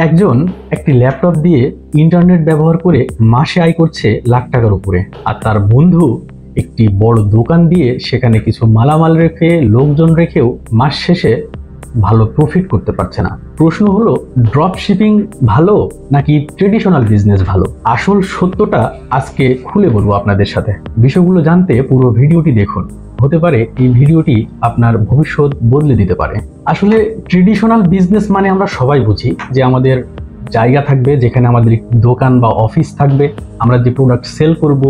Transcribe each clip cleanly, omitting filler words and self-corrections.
একজন একটি ল্যাপটপ দিয়ে ইন্টারনেট ব্যবহার করে মাসে আয় করছে লাখ টাকার উপরে, আর তার বন্ধু একটি বড় দোকান দিয়ে সেখানে কিছু মালামাল রেখে লোকজন রেখেও মাস শেষে ভালো প্রফিট করতে পারছে না। প্রশ্ন হলো, ড্রপ শিপিং ভালো নাকি ট্রেডিশনাল বিজনেস ভালো? আসল সত্যটা আজকে খুলে বলবো আপনাদের সাথে। বিষয়গুলো জানতে পুরো ভিডিওটি দেখুন, হতে পারে এই ভিডিওটি আপনার ভবিষ্যৎ বদলে দিতে পারে। আসলে ট্রেডিশনাল বিজনেস মানে আমরা সবাই বুঝি যে আমাদের জায়গা থাকবে, যেখানে আমাদের দোকান বা অফিস থাকবে, আমরা যে প্রোডাক্ট সেল করব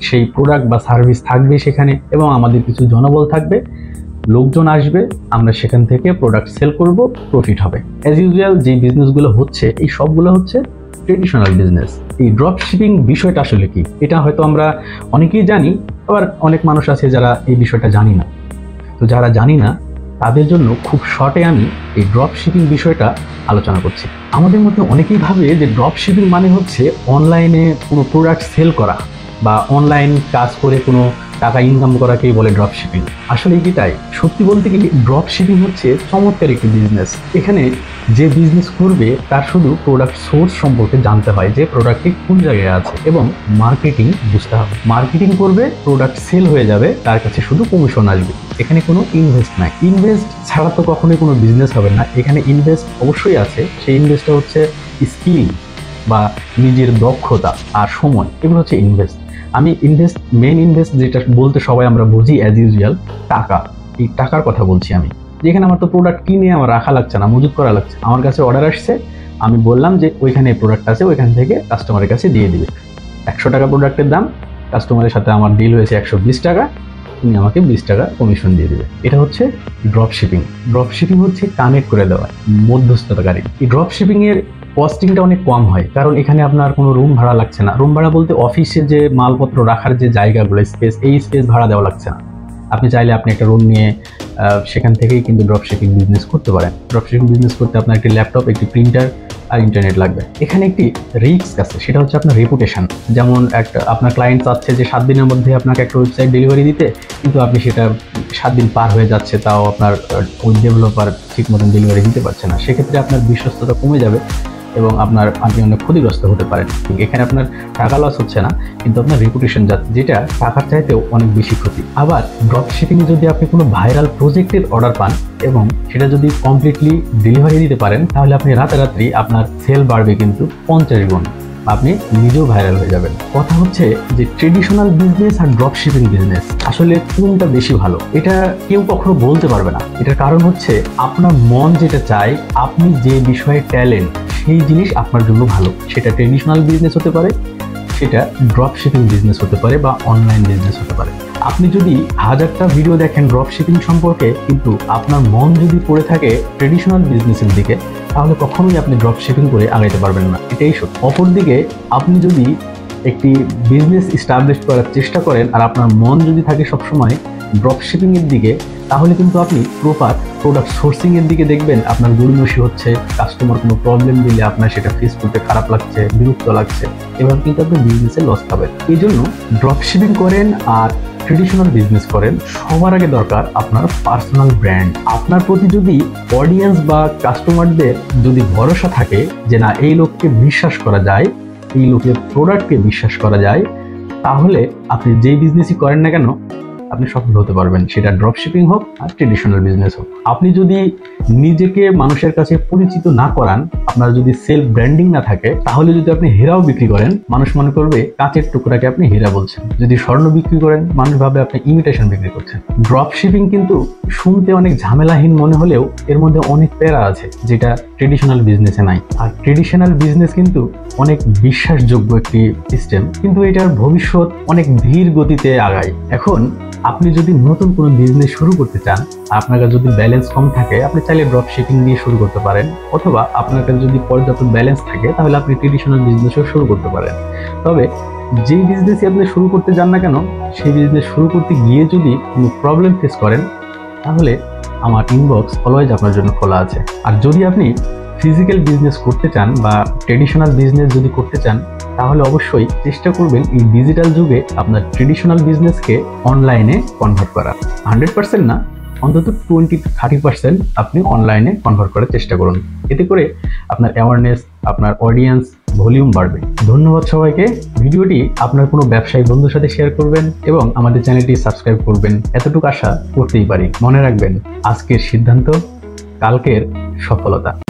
সেই প্রোডাক্ট বা সার্ভিস থাকবে সেখানে, এবং আমাদের কিছু জনবল থাকবে, লোকজন আসবে, আমরা সেখান থেকে প্রোডাক্ট সেল করব, প্রফিট হবে। অ্যাজ ইউজুয়াল যে বিজনেসগুলো হচ্ছে এই সবগুলো হচ্ছে ট্রেডিশনাল বিজনেস। এই ড্রপ শিপিং বিষয়টা আসলে কি, এটা হয়তো আমরা অনেকেই জানি, আবার অনেক মানুষ আছে যারা এই বিষয়টা জানি না। তো যারা জানি না তাদের জন্য খুব শর্টে আমি এই ড্রপ শিপিং বিষয়টা আলোচনা করছি। আমাদের মধ্যে অনেকেই ভাবে যে ড্রপ শিপিং মানে হচ্ছে অনলাইনে কোনো প্রোডাক্ট সেল করা বা অনলাইন কাজ করে কোনো টাকা ইনকাম করাকেই বলে ড্রপ শিপিং। আসলে কি তাই? সত্যি বলতে গেলে ড্রপ শিপিং হচ্ছে চমৎকার একটি বিজনেস। এখানে যে বিজনেস করবে তার শুধু প্রোডাক্ট সোর্স সম্পর্কে জানতে হয়, যে প্রোডাক্টটি কোন জায়গায় আছে, এবং মার্কেটিং বুঝতে হবে। মার্কেটিং করবে, প্রোডাক্ট সেল হয়ে যাবে, তার কাছে শুধু কমিশন আসবে। এখানে কোনো ইনভেস্ট নাই। ইনভেস্ট ছাড়া তো কখনোই কোনো বিজনেস হবে না। এখানে ইনভেস্ট অবশ্যই আছে। সেই ইনভেস্টটা হচ্ছে স্কিল বা নিজের দক্ষতা আর সময়, এগুলো হচ্ছে ইনভেস্ট। আমি মেন ইনভেস্ট যেটা বলতে সবাই আমরা বুঝি অ্যাজ ইউজুয়াল টাকা। এই টাকার কথা বলছি আমি, যেখানে আমার তো প্রোডাক্ট কিনে আমার রাখা লাগছে না, মজুত করা লাগছে। আমার কাছে অর্ডার আসছে, আমি বললাম যে ওইখানে প্রোডাক্ট আছে, ওইখান থেকে কাস্টমারের কাছে দিয়ে দিবে। 100 টাকা প্রোডাক্টের দাম, কাস্টমারের সাথে আমার ডিল হয়েছে 120 টাকা, তুমি আমাকে 20 টাকা কমিশন দিয়ে দেবে। এটা হচ্ছে ড্রপ শিপিং। ড্রপ শিপিং হচ্ছে কানেক্ট করে দেওয়া, মধ্যস্থতাকারী। এই ড্রপ শিপিং এর কস্টিংটা অনেক কম হয়, কারণ এখানে আপনার কোনো রুম ভাড়া লাগছে না। রুম ভাড়া বলতে অফিসে যে মালপত্র রাখার যে জায়গাগুলো, স্পেস, এই স্পেস ভাড়া দেওয়া লাগছে না। আপনি চাইলে আপনি একটা রুম নিয়ে সেখান থেকেই কিন্তু ড্রপ শিপিং বিজনেস করতে পারেন। ড্রপ শিপিং বিজনেস করতে আপনার একটি ল্যাপটপ, একটি প্রিন্টার আর ইন্টারনেট লাগবে। এখানে একটি রিস্ক আছে, সেটা হচ্ছে আপনার রেপুটেশন। যেমন আপনার ক্লায়েন্ট চাচ্ছে যে 7 দিনের মধ্যে আপনাকে একটা ওয়েবসাইট ডেলিভারি দিতে, কিন্তু আপনি সেটা 7 দিন পার হয়ে যাচ্ছে, তাও আপনার ওই ডেভেলপার ঠিক মতন ডেলিভারি দিতে পারছে না। সেক্ষেত্রে আপনার বিশ্বস্ততা কমে যাবে এবং আপনি অনেক ক্ষতিগ্রস্ত হতে পারেন। এখানে আপনার টাকা লস হচ্ছে না, কিন্তু আপনার রেপুটেশন যেটা টাকার চাইতেও অনেক বেশি ক্ষতি। আবার ড্রপ শিপিংয়ে যদি আপনি কোনো ভাইরাল প্রজেক্টের অর্ডার পান এবং সেটা যদি কমপ্লিটলি ডেলিভারি দিতে পারেন, তাহলে আপনি রাতারাতি আপনার সেল বাড়বে কিন্তু 50 গুণ, আপনি নিজেও ভাইরাল হয়ে যাবেন। কথা হচ্ছে যে ট্রেডিশনাল বিজনেস আর ড্রপ শিপিং বিজনেস আসলে কোনটা বেশি ভালো, এটা কেউ কখনো বলতে পারবে না। এটার কারণ হচ্ছে আপনার মন যেটা চায়, আপনি যে বিষয়ে ট্যালেন্ট, সেই জিনিস আপনার জন্য ভালো। সেটা ট্রেডিশনাল বিজনেস হতে পারে, সেটা ড্রপ শিপিং বিজনেস হতে পারে, বা অনলাইন বিজনেস হতে পারে। আপনি যদি 1000টা ভিডিও দেখেন ড্রপ শিপিং সম্পর্কে, কিন্তু আপনার মন যদি পড়ে থাকে ট্রেডিশনাল বিজনেসের দিকে, তাহলে কখনোই আপনি ড্রপ শিপিং করে আগাইতে পারবেন না। এটাই সত্য। অপরদিকে আপনি যদি একটি বিজনেস এস্টাবলিশ করার চেষ্টা করেন আর আপনার মন যদি থাকে সবসময় ড্রপ শিপিং এর দিকে, তাহলে কিন্তু আপনি প্রপার প্রোডাক্ট সোর্সিং এর দিকে দেখবেন আপনার গড়িমসি হচ্ছে, কাস্টমার কোনো প্রবলেম দিলে আপনার সেটা ফেস করতে খারাপ লাগছে, বিরক্ত লাগছে, এভাবে কিন্তু আপনি বিজনেসে লস খাবেন। এই জন্য ড্রপ শিপিং করেন আর ট্রেডিশনাল বিজনেস করেন, সবার আগে দরকার আপনার পার্সোনাল ব্র্যান্ড। আপনার প্রতি যদি অডিয়েন্স বা কাস্টমারদের যদি ভরসা থাকে যে না, এই লোককে বিশ্বাস করা যায়, এই লোকের প্রোডাক্টকে বিশ্বাস করা যায়, তাহলে আপনি যেই বিজনেসই করেন না কেন আপনি সফল হতে পারবেন। সেটা ড্রপ শিপিং হোক আর ট্রেডিশনাল বিজনেস হোক। আপনি যদি নিজেকে মানুষের কাছে পরিচিত না করান, আপনার যদি সেলফ ব্র্যান্ডিং না থাকে, তাহলে যদি আপনি হীরাও বিক্রি করেন, মানুষ মনে করবে কাঁচের টুকরাকে আপনি হীরা বলছেন। যদি স্বর্ণ বিক্রি করেন, মানুষ ভাবে আপনি ইমিটেশন বিক্রি করছেন। ড্রপ শিপিং কিন্তু শুনতে অনেক ঝামেলাহীন মনে হলেও এর মধ্যে অনেক প্যারা আছে, যেটা ট্রেডিশনাল বিজনেসে নাই। আর ট্রেডিশনাল বিজনেস কিন্তু অনেক বিশ্বাসযোগ্য একটি সিস্টেম, কিন্তু এটার ভবিষ্যৎ অনেক ধীর গতিতে আগায়। এখন আপনি যদি নতুন কোনো বিজনেস শুরু করতে চান, আপনার কাছে যদি ব্যালেন্স কম থাকে, আপনি চাইলে ড্রপ শিপিং দিয়ে শুরু করতে পারেন, অথবা আপনার কাছে যদি পর্যাপ্ত ব্যালেন্স থাকে, তাহলে আপনি ট্রেডিশনাল বিজনেসও শুরু করতে পারেন। তবে যেই বিজনেসই আপনি শুরু করতে যান না কেন, সেই বিজনেস শুরু করতে গিয়ে যদি কোনো প্রবলেম ফেস করেন, তাহলে আমার ইনবক্স অলওয়েজ আপনার জন্য খোলা আছে। আর যদি আপনি ফিজিক্যাল বিজনেস করতে চান বা ট্রেডিশনাল বিজনেস যদি করতে চান, তাহলে অবশ্যই চেষ্টা করবেন এই ডিজিটাল যুগে আপনার ট্রেডিশনাল বিজনেসকে অনলাইনে কনভার্ট করা। 100% না, অন্তত 20-30% আপনি অনলাইনে কনভার্ট করার চেষ্টা করুন। এতে করে আপনার অ্যাওয়ারনেস, আপনার অডিয়েন্স ভলিউম বাড়বে। ধন্যবাদ সবাইকে। ভিডিওটি আপনার কোনো ব্যবসায়ী বন্ধুর সাথে শেয়ার করবেন এবং আমাদের চ্যানেলটি সাবস্ক্রাইব করবেন, এতটুকু আশা করতেই পারি। মনে রাখবেন, আজকের সিদ্ধান্ত কালকের সফলতা।